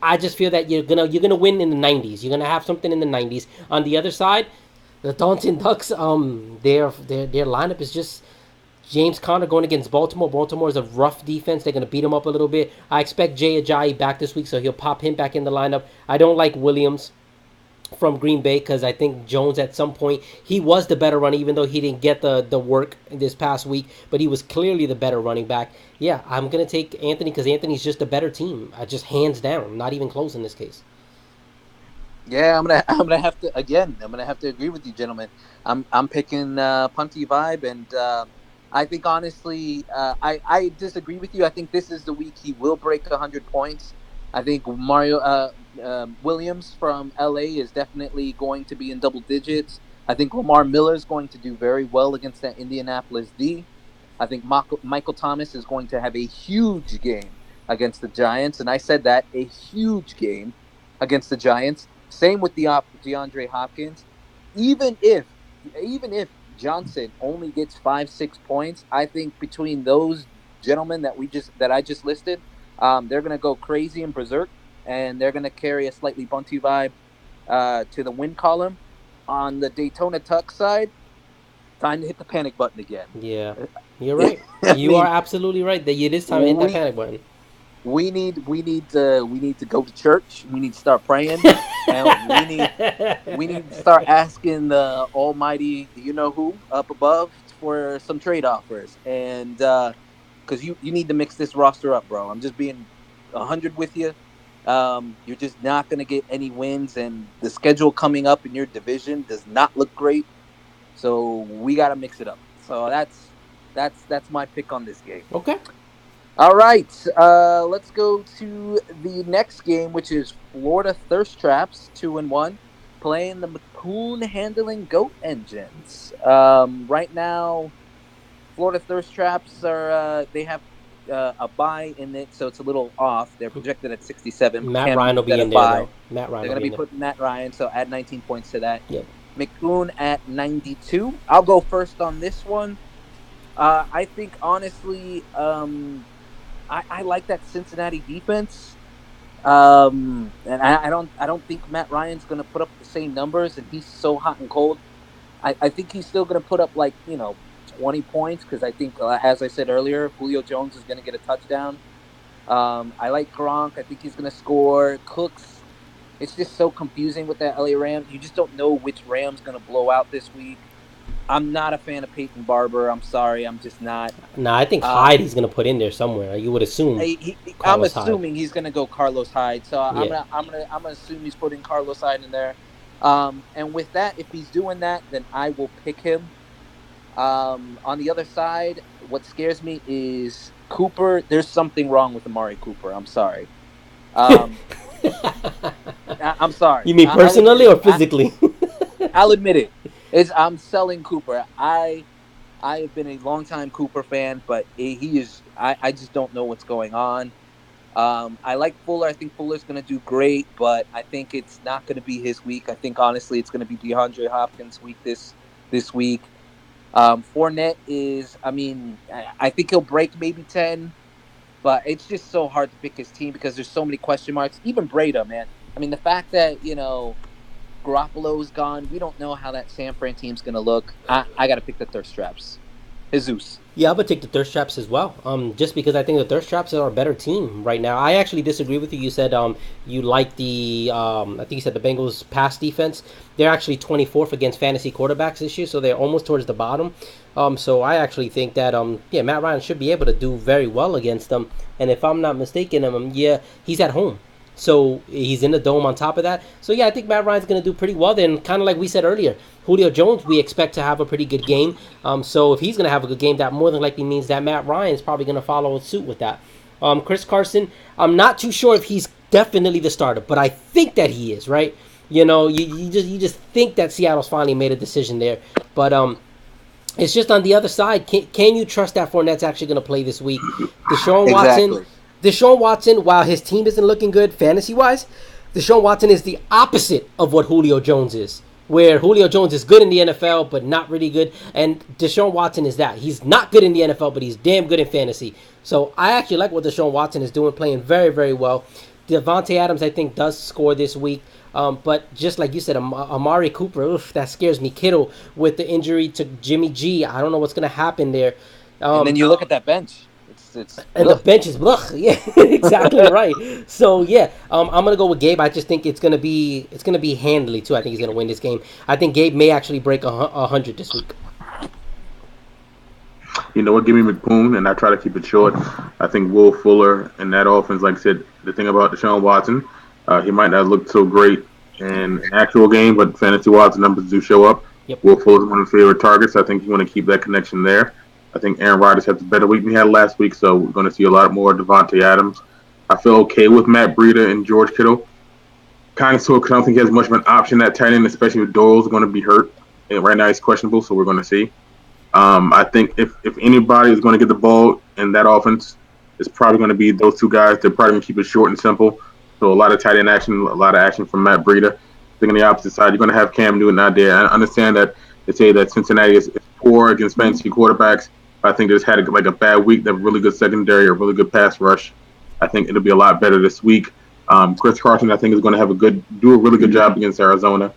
I just feel that you're gonna win in the 90s. You're gonna have something in the 90s. On the other side, the Daunting Ducks, their lineup is just James Conner going against Baltimore. Baltimore is a rough defense. They're gonna beat him up a little bit. I expect Jay Ajayi back this week, so he'll pop him back in the lineup. I don't like Williams from Green Bay because I think Jones at some point he was the better runner, even though he didn't get the work this past week, but he was clearly the better running back. Yeah, I'm gonna take Anthony because Anthony's just a better team, just hands down, not even close in this case. Yeah, I'm gonna have to again. I'm gonna have to agree with you, gentlemen. I'm picking punty vibe, and I think honestly, I disagree with you. I think this is the week he will break 100 points. I think Mario Williams from LA is definitely going to be in double digits. I think Lamar Miller is going to do very well against that Indianapolis D. I think Michael Thomas is going to have a huge game against the Giants, and I said that a huge game against the Giants. Same with DeAndre Hopkins. Even if Johnson only gets 5-6 points, I think between those gentlemen that I just listed, they're gonna go crazy and berserk, and they're gonna carry a slightly bunty vibe to the win column. On the Daytona Tuck side, time to hit the panic button again. Yeah, you're right. You are absolutely right. That it is time to hit that panic button. We need to go to church. We need to start praying, and we need to start asking the Almighty, you know who, up above, for some trade offers. And because you need to mix this roster up, bro. I'm just being 100 with you. You're just not gonna get any wins, and the schedule coming up in your division does not look great. So we gotta mix it up. So that's my pick on this game. Okay. All right, let's go to the next game, which is Florida Thirst Traps 2-1, playing the Macoon Handling Goat Engines. Right now, Florida Thirst Traps they have a bye in it, so it's a little off. They're projected at 67. Matt Ryan will be in there, though. Matt Ryan. They're going to be putting Matt Ryan, so add 19 points to that. Yep. Macoon at 92. I'll go first on this one. I think honestly, I like that Cincinnati defense, and I don't think Matt Ryan's going to put up the same numbers, and he's so hot and cold. I think he's still going to put up 20 20 points because I think, as I said earlier, Julio Jones is going to get a touchdown. I like Gronk. I think he's going to score. Cooks. It's just so confusing with that LA Rams. You just don't know which Rams going to blow out this week. I'm not a fan of Peyton Barber. I'm sorry. I'm just not. Nah, I think Hyde he's gonna put in there somewhere. You would assume. I'm Carlos Hyde. assuming he's going to go Carlos Hyde. So Yeah. I'm gonna assume he's putting Carlos Hyde in there. And with that, if he's doing that, then I will pick him. On the other side, what scares me is Cooper. There's something wrong with Amari Cooper. I'm sorry. I'm sorry. You mean personally or physically? I'll admit it. I'm selling Cooper. I have been a longtime Cooper fan, but he is. I just don't know what's going on. I like Fuller. I think Fuller's going to do great, but I think it's not going to be his week. I think honestly, it's going to be DeAndre Hopkins' week this week. Fournette is. I mean, I think he'll break maybe 10, but it's just so hard to pick his team because there's so many question marks. Even Breda, man. I mean, the fact that Garoppolo's gone. We don't know how that San Fran team's going to look. I got to pick the Thirst Traps. Jesus. Yeah, I would take the Thirst Traps as well. Just because I think the Thirst Traps are a better team right now. I actually disagree with you. You said you like the I think you said the Bengals pass defense. They're actually 24th against fantasy quarterbacks this year, so they're almost towards the bottom. So I actually think that Matt Ryan should be able to do very well against them. And if I'm not mistaken, he's at home. So he's in the dome on top of that. So yeah, I think Matt Ryan's going to do pretty well. Then kind of like we said earlier, Julio Jones, we expect to have a pretty good game. So if he's going to have a good game, that more than likely means that Matt Ryan is probably going to follow suit with that. Chris Carson, I'm not too sure if he's definitely the starter, but I think that he is, right? You just think that Seattle's finally made a decision there. But it's just on the other side. Can you trust that Fournette's actually going to play this week? Deshaun Watson, while his team isn't looking good fantasy-wise, Deshaun Watson is the opposite of what Julio Jones is. Where Julio Jones is good in the NFL, but not really good. And Deshaun Watson is that. He's not good in the NFL, but he's damn good in fantasy. So I actually like what Deshaun Watson is doing, playing very, very well. Devontae Adams, I think, does score this week. But just like you said, Amari Cooper, that scares me. Kittle with the injury to Jimmy G. I don't know what's going to happen there. And then you look at that bench. And the bench is yeah, exactly right. So yeah, I'm gonna go with Gabe. I just think it's gonna be handily too. I think he's gonna win this game. I think Gabe may actually break 100 this week. You know what? Give me McCoon, and I try to keep it short. I think Will Fuller and that offense, like I said, the thing about Deshaun Watson, he might not look so great in an actual game, but fantasy-wise, the numbers do show up. Yep. Will Fuller's one of his favorite targets. I think you want to keep that connection there. I think Aaron Rodgers has a better week than he had last week, so we're going to see a lot more Devontae Adams. I feel okay with Matt Breida and George Kittle. Kind of so because I don't think he has much of an option at tight end, especially with Doyle's going to be hurt. And right now he's questionable, so we're going to see. I think if anybody is going to get the ball in that offense, it's probably going to be those two guys. They're probably going to keep it short and simple. So a lot of tight end action, a lot of action from Matt Breida. I think on the opposite side, you're going to have Cam Newton out there. I understand that they say that Cincinnati is poor against fantasy quarterbacks. I think they just had a bad week. They have a really good secondary, a really good pass rush. I think it'll be a lot better this week. Chris Carson, I think, is going to do a really good job against Arizona.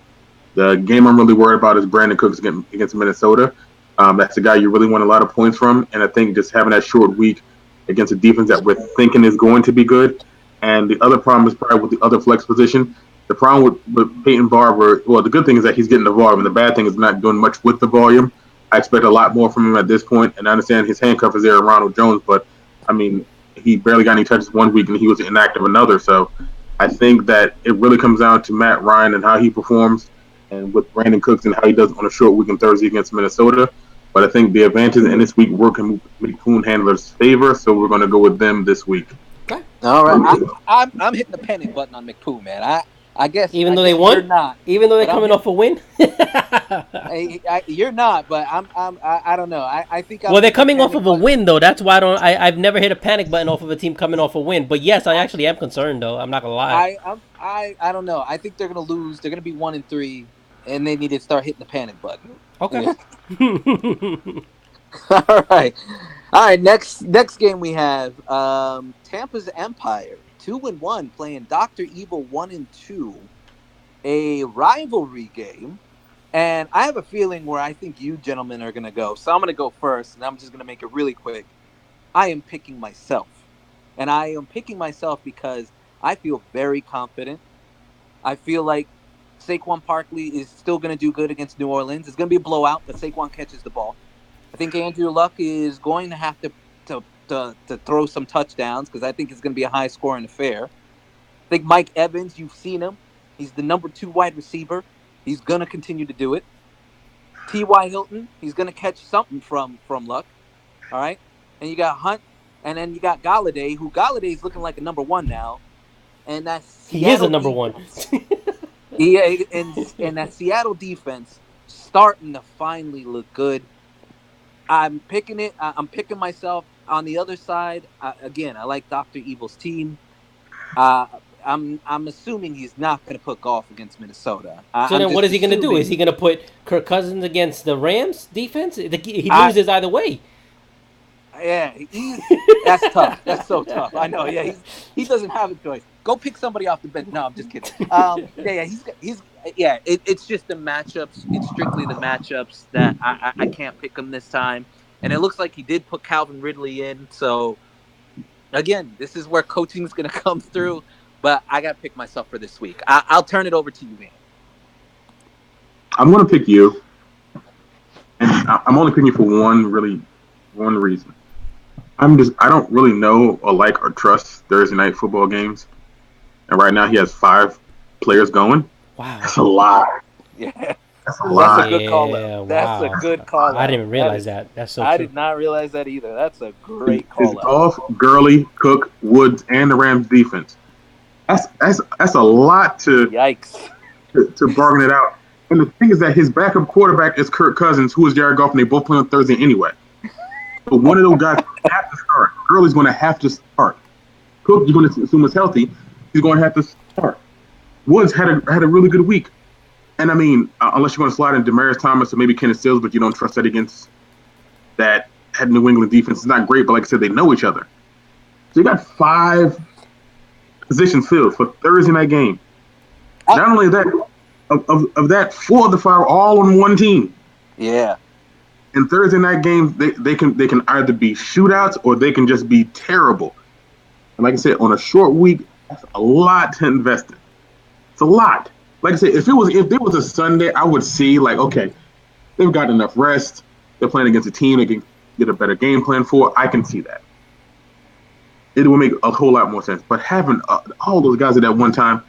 The game I'm really worried about is Brandon Cooks against Minnesota. That's a guy you really want a lot of points from. And I think just having that short week against a defense that we're thinking is going to be good. And the other problem is probably with the other flex position. The problem with Peyton Barber, well, the good thing is that he's getting the volume. And the bad thing is not doing much with the volume. I expect a lot more from him at this point, and I understand his handcuff is there, Ronald Jones, but, I mean, he barely got any touches one week, and he was inactive another, so I think that it really comes down to Matt Ryan and how he performs, and with Brandon Cooks and how he does on a short week on Thursday against Minnesota, but I think the advantage in this week work in McCoon handlers' favor, so we're going to go with them this week. Okay. All right. I'm hitting the panic button on McCoon, man. I guess even though they won, you're not. Even though they're coming off a win, you're not. But I don't know. I think. Well, they're coming off of a win, though. That's why I've never hit a panic button off of a team coming off a win. But yes, I actually am concerned, though. I'm not gonna lie. I don't know. I think they're gonna lose. They're gonna be 1-3, and they need to start hitting the panic button. Okay. Yeah. All right. Next game we have Tampa's Empire 2-1 playing Dr. Evil 1-2, a rivalry game, And I have a feeling where I think you gentlemen are going to go. So I'm going to go first, and I'm just going to make it really quick. I am picking myself. And I am picking myself because I feel very confident. I feel like Saquon Barkley is still going to do good against New Orleans. It's going to be a blowout, but Saquon catches the ball. I think Andrew Luck is going to have to throw some touchdowns because I think it's going to be a high-scoring affair. I think Mike Evans, you've seen him. He's the number 2 wide receiver. He's going to continue to do it. T.Y. Hilton, he's going to catch something from Luck. All right? And you got Hunt, and then you got Golladay, who Galladay's looking like a number 1 now. And that's He is a number 1. Yeah, and that Seattle defense starting to finally look good. I'm picking it. I'm picking myself on the other side. Again, I like Dr. Evil's team. I'm assuming he's not going to put Goff against Minnesota. So then, what is he going to do? Is he going to put Kirk Cousins against the Rams defense? He loses either way. Yeah, that's tough. That's so tough. I know. Yeah, he doesn't have a choice. Go pick somebody off the bench. No, I'm just kidding. It's just the matchups. It's strictly the matchups that I can't pick him this time. And it looks like he did put Calvin Ridley in. So again, this is where coaching is going to come through. But I got to pick myself for this week. I'll turn it over to you, man. I'm going to pick you, and I'm only picking you for one reason. I don't really know or like or trust Thursday night football games. And right now he has 5 players going. Wow. That's a lot. Yeah. That's a lot. That's a good call out. That's a good call out. I didn't even realize that. That's so true. I did not realize that either. That's a great call out. Goff, Gurley, Cook, Woods, and the Rams defense. That's a lot to bargain it out. And the thing is that his backup quarterback is Kirk Cousins, who is Jared Goff, and they both play on Thursday anyway. So one of those guys have to start. Gurley's going to have to start. Cook, you're going to assume is healthy. He's going to have to start. Woods had a really good week. And, I mean, unless you're going to slide in Demaryius Thomas or maybe Kenneth Stills, but you don't trust that against that New England defense. It's not great, but like I said, they know each other. So you got 5 positions filled for Thursday night game. Not only that, of that, 4 of the 5 are all on one team. Yeah. In Thursday night games, they can either be shootouts or they can just be terrible. And like I said, on a short week, that's a lot to invest in. It's a lot. Like I said, if there was a Sunday, I would see like, okay, they've got enough rest. They're playing against a team they can get a better game plan for. I can see that. It will make a whole lot more sense. But having all those guys at that one time,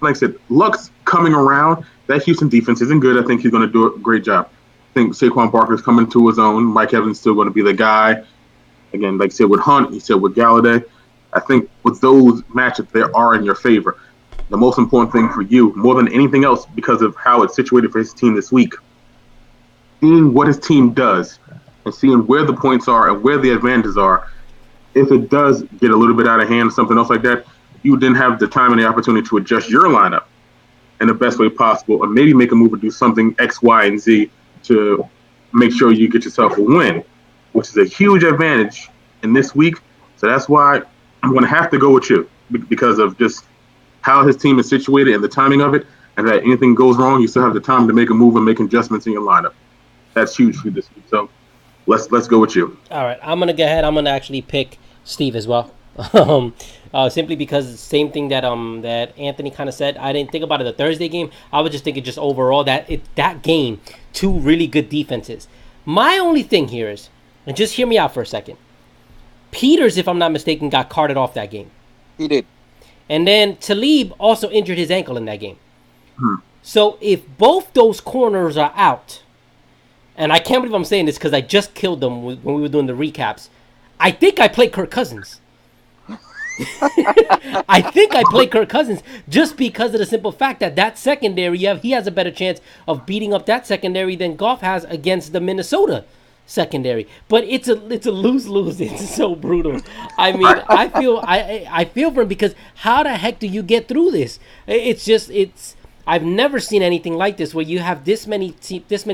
like I said, Luck's coming around. That Houston defense isn't good. I think he's going to do a great job. I think Saquon Barkley's coming to his own. Mike Evans is still going to be the guy. Again, like I said, with Hunt, he said with Galladay. I think with those matchups, they are in your favor. The most important thing for you, more than anything else, because of how it's situated for his team this week, seeing what his team does and seeing where the points are and where the advantages are. If it does get a little bit out of hand or something else like that, you then have the time and the opportunity to adjust your lineup in the best way possible, or maybe make a move or do something X, Y, and Z to make sure you get yourself a win, which is a huge advantage in this week. So that's why I'm going to have to go with you because of just how his team is situated and the timing of it, and that anything goes wrong, you still have the time to make a move and make adjustments in your lineup. That's huge for this week. So let's go with you. All right, I'm going to go ahead. I'm going to actually pick Steve as well. Simply because the same thing that Anthony kind of said. I didn't think about it the Thursday game. I was just thinking just overall that game, 2 really good defenses. My only thing here is, and just hear me out for a second, Peters, if I'm not mistaken, got carted off that game. He did. And then Talib also injured his ankle in that game. So if both those corners are out, and I can't believe I'm saying this because I just killed them when we were doing the recaps, I think I play Kirk Cousins. I think I play Kirk Cousins just because of the simple fact that secondary, he has a better chance of beating up that secondary than Goff has against the Minnesota secondary. But it's a lose-lose. It's so brutal. I mean, I feel for him because how the heck do you get through this? I've never seen anything like this where you have this many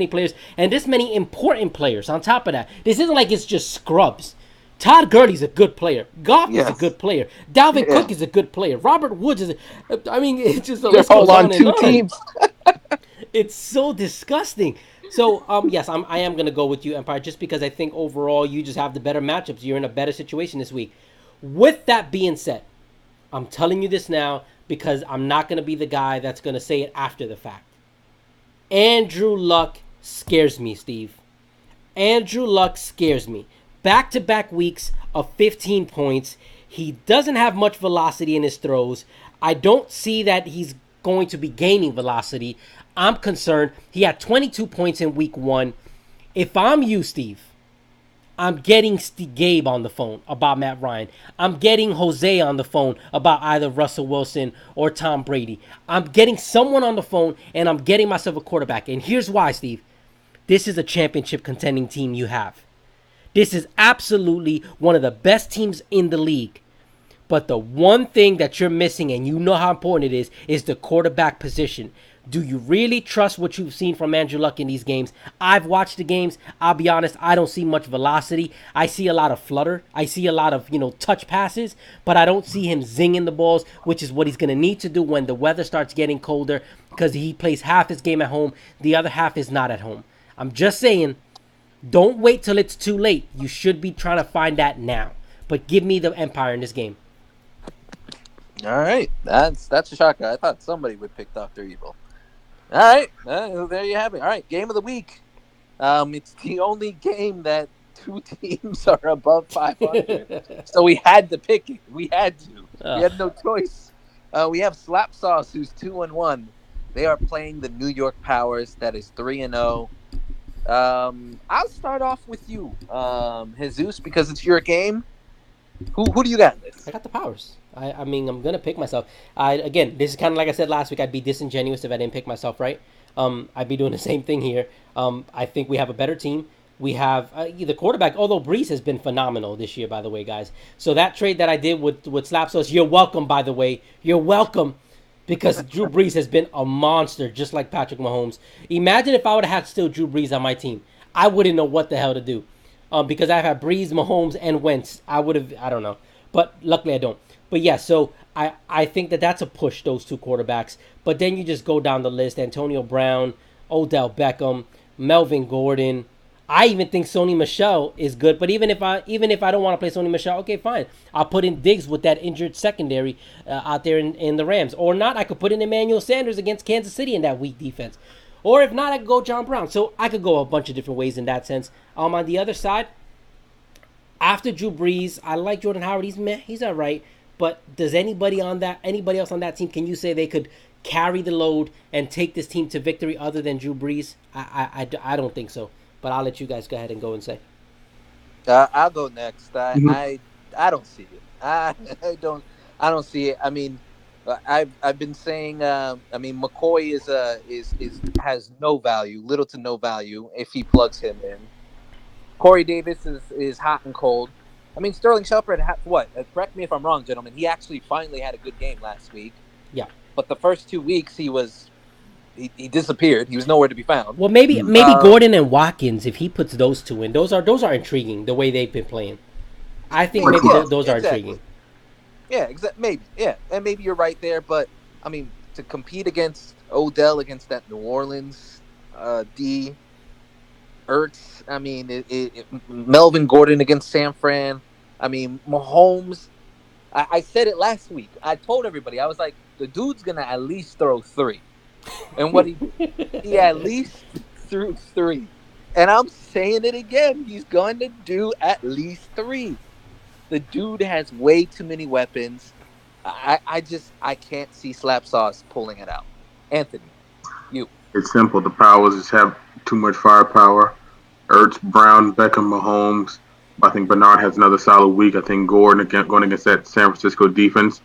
players and this many important players on top of that. This isn't like it's just scrubs. Todd Gurley's a good player. Goff is a good player. Dalvin Cook is a good player. Robert Woods it's just a list goes on and on. 2 teams. It's so disgusting. So, yes, I am gonna go with you, Empire, just because I think overall you just have the better matchups. You're in a better situation this week. With that being said, I'm telling you this now because I'm not gonna be the guy that's gonna say it after the fact. Andrew Luck scares me, Steve. Andrew Luck scares me. Back to back weeks of 15 points. He doesn't have much velocity in his throws. I don't see that he's going to be gaining velocity. I'm concerned. He had 22 points in week 1. If I'm you, Steve, I'm getting Gabe on the phone about Matt Ryan. I'm getting Jose on the phone about either Russell Wilson or Tom Brady. I'm getting someone on the phone, and I'm getting myself a quarterback. And here's why, Steve. This is a championship contending team you have. This is absolutely one of the best teams in the league. But the one thing that you're missing, and you know how important it is the quarterback position. Do you really trust what you've seen from Andrew Luck in these games? I've watched the games. I'll be honest, I don't see much velocity. I see a lot of flutter. I see a lot of, touch passes, but I don't see him zinging the balls, which is what he's going to need to do when the weather starts getting colder because he plays half his game at home. The other half is not at home. I'm just saying, don't wait till it's too late. You should be trying to find that now. But give me the Empire in this game. All right, that's a shocker. I thought somebody would pick Dr. Evil. All right, there you have it. All right, game of the week. It's the only game that two teams are above 500, so we had to pick it. We had to. We had no choice. We have Slap Sauce, who's 2-1. They are playing the New York Powers, that is 3-0. I'll start off with you, Jesus, because it's your game. Who do you got in this? I got the Powers. I mean, I'm gonna pick myself. Again, this is kind of like I said last week. I'd be disingenuous if I didn't pick myself, right? I'd be doing the same thing here. I think we have a better team. We have the quarterback, although Brees has been phenomenal this year, by the way, guys. So that trade that I did with Slap Sauce, you're welcome, by the way. You're welcome, because Drew Brees has been a monster, just like Patrick Mahomes. Imagine if I would have had still Drew Brees on my team. I wouldn't know what the hell to do. Because I've had Brees, Mahomes, and Wentz. I don't know. But luckily I don't. But yeah, so I think that's a push, those two quarterbacks. But then you just go down the list. Antonio Brown, Odell Beckham, Melvin Gordon. I even think Sony Michel is good. But even if I don't want to play Sony Michel, okay, fine. I'll put in Diggs with that injured secondary out there in the Rams. Or not, I could put in Emmanuel Sanders against Kansas City in that weak defense. Or if not, I could go John Brown. So I could go a bunch of different ways in that sense. On the other side, after Drew Brees, I like Jordan Howard. He's all right. But does anybody else on that team, can you say they could carry the load and take this team to victory other than Drew Brees? I don't think so. But I'll let you guys go ahead and go and say. I'll go next. I don't see it. I don't see it. I mean, I've been saying. McCoy has no value, little to no value if he plugs him in. Corey Davis is hot and cold. I mean, Sterling Shepard, correct me if I'm wrong, gentlemen. He actually finally had a good game last week. Yeah. But the first 2 weeks, he disappeared. He was nowhere to be found. Well, maybe Gordon and Watkins, if he puts those two in, those are intriguing the way they've been playing. I think maybe those are intriguing. Yeah, maybe. Yeah, and maybe you're right there. But I mean, to compete against Odell, against that New Orleans D. Ertz, I mean, Melvin Gordon against San Fran. I mean, Mahomes. I said it last week. I told everybody, I was like, the dude's gonna at least throw 3, and what he at least threw 3, and I'm saying it again. He's going to do at least 3. The dude has way too many weapons. I can't see Slap Sauce pulling it out. Anthony, you. It's simple. The Powers just have too much firepower. Ertz, Brown, Beckham, Mahomes. I think Bernard has another solid week. I think Gordon going against that San Francisco defense.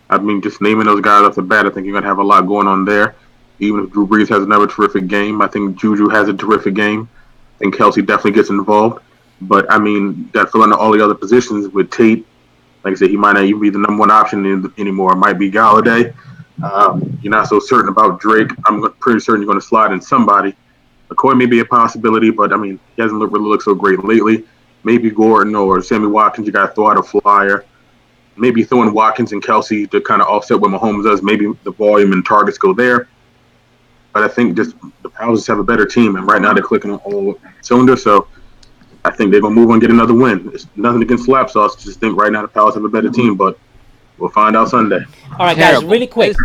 I mean, just naming those guys off the bat, I think you're going to have a lot going on there. Even if Drew Brees has another terrific game, I think Juju has a terrific game. I think Kelsey definitely gets involved. But, I mean, that filling all the other positions with Tate, like I said, he might not even be the number one option anymore. It might be Galladay. You're not so certain about Drake. I'm pretty certain you're going to slide in somebody. McCoy may be a possibility, but, I mean, he hasn't really looked so great lately. Maybe Gordon or Sammy Watkins, you got to throw out a flyer. Maybe throwing Watkins and Kelsey to kind of offset what Mahomes does. Maybe the volume and targets go there. but I think just the Powers just have a better team, and right now they're clicking on all cylinders. So I think they're gonna move on and get another win. It's nothing against Slap Sauce. Just think right now the Powers have a better team, but we'll find out Sunday. All right, guys, Terrible. really quick.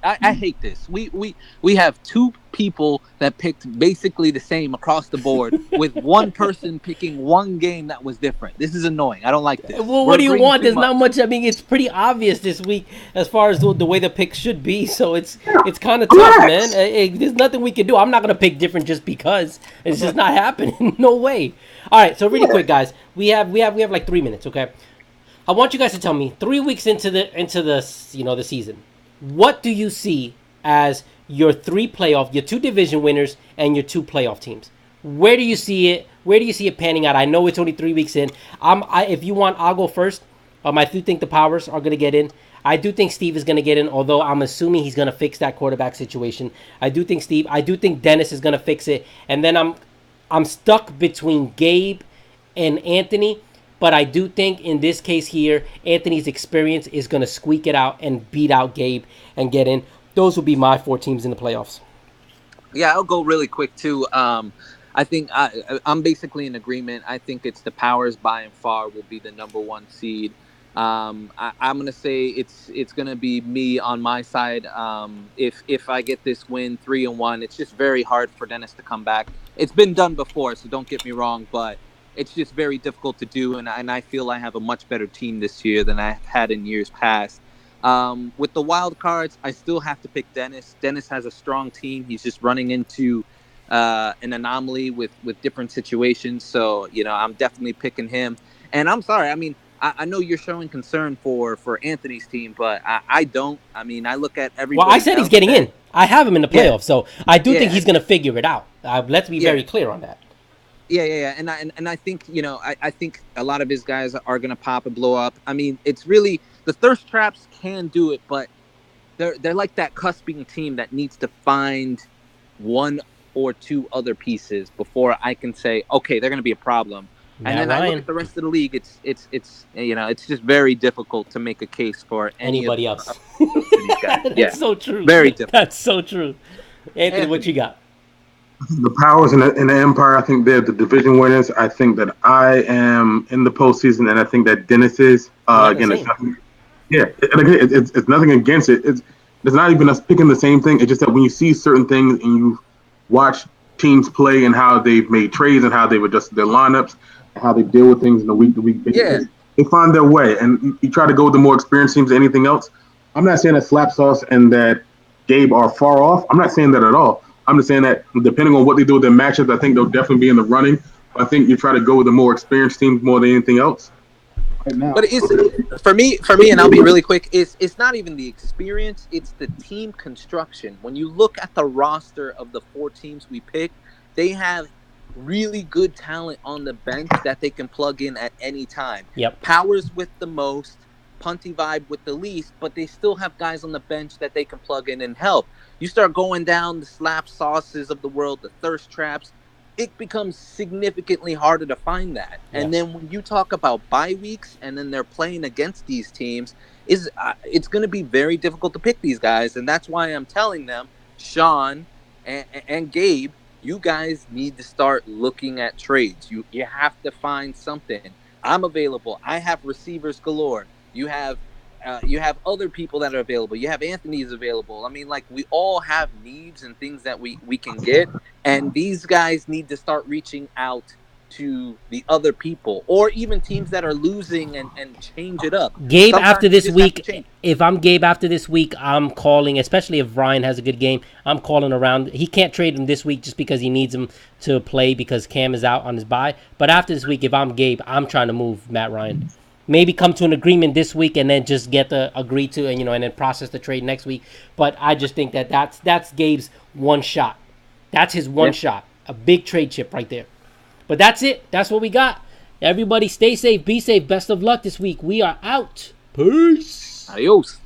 I hate this. We have two people that picked basically the same across the board, with one person picking one game that was different. This is annoying. I don't like this. Well, what do you want? There's not much. I mean, it's pretty obvious this week as far as the way the pick should be. So it's kind of tough, man. There's nothing we can do. I'm not gonna pick different just because. It's just not happening. No way. All right, so really quick, guys. We have like 3 minutes. Okay. I want you guys to tell me 3 weeks into the the season, what do you see as your your 2 division winners and your 2 playoff teams? Where do you see it? Where do you see it panning out? I know it's only 3 weeks in. If you want, I'll go first. I do think the Powers are going to get in. I do think Steve is going to get in, although I'm assuming he's going to fix that quarterback situation. I do think Dennis is going to fix it. And then I'm stuck between Gabe and Anthony. But I do think in this case here, Anthony's experience is going to squeak it out and beat out Gabe and get in. Those will be my 4 teams in the playoffs. Yeah, I'll go really quick too. I think I'm basically in agreement. I think it's the Powers by and far will be the number 1 seed. I'm going to say it's going to be me on my side. If I get this win 3-1, it's just very hard for Dennis to come back. It's been done before, so don't get me wrong, but it's just very difficult to do, and I feel I have a much better team this year than I've had in years past. With the wild cards, I still have to pick Dennis. Dennis has a strong team. He's just running into an anomaly with different situations, so I'm definitely picking him. And I'm sorry, I mean, I know you're showing concern for Anthony's team, but I don't. I mean, I look at everybody. Well, I said he's getting in. I have him in the playoffs, so I do think he's going to figure it out. Let's be very clear on that. Yeah. And I think, I think a lot of his guys are going to pop and blow up. I mean, it's really the thirst traps can do it, but they're like that cusping team that needs to find 1 or 2 other pieces before I can say, okay, they're going to be a problem. And then I look at the rest of the league. It's just very difficult to make a case for anybody else. These guys. That's so true. Very difficult. That's so true. Anthony, what you got? The Powers and the Empire, I think they're the division winners. I think that I am in the postseason, and I think that Dennis is. Again, it's nothing. Yeah, and again, it's nothing against it. It's not even us picking the same thing. It's just that when you see certain things and you watch teams play and how they've made trades and how they've adjusted their lineups and how they deal with things in a week-to-week basis, they find their way. And you try to go with the more experienced teams than anything else. I'm not saying that Slap Sauce and that Gabe are far off. I'm not saying that at all. I'm just saying that depending on what they do with their matchups, I think they'll definitely be in the running. I think you try to go with the more experienced teams more than anything else. Right now. But it's for me, and I'll be really quick. It's not even the experience; it's the team construction. When you look at the roster of the 4 teams we picked, they have really good talent on the bench that they can plug in at any time. Yep. Powers with the most, Punty Vibe with the least, but they still have guys on the bench that they can plug in and help. You start going down the Slap Sauces of the world, the thirst traps, it becomes significantly harder to find that. Yes. And then when you talk about bye weeks and then they're playing against these teams, it's going to be very difficult to pick these guys. And that's why I'm telling them, Sean and Gabe, you guys need to start looking at trades. You have to find something. I'm available. I have receivers galore. You have other people that are available. You have Anthony's available. I mean, like, we all have needs and things that we can get. And these guys need to start reaching out to the other people or even teams that are losing and change it up. Gabe, sometimes after this week, if I'm Gabe after this week, I'm calling, especially if Ryan has a good game, I'm calling around. He can't trade him this week just because he needs him to play because Cam is out on his bye. But after this week, if I'm Gabe, I'm trying to move Matt Ryan. Maybe come to an agreement this week and then just get the agree to and then process the trade next week. But I just think that's Gabe's one shot. That's his one shot. A big trade chip right there. But that's it. That's what we got. Everybody stay safe, be safe. Best of luck this week. We are out. Peace. Adios.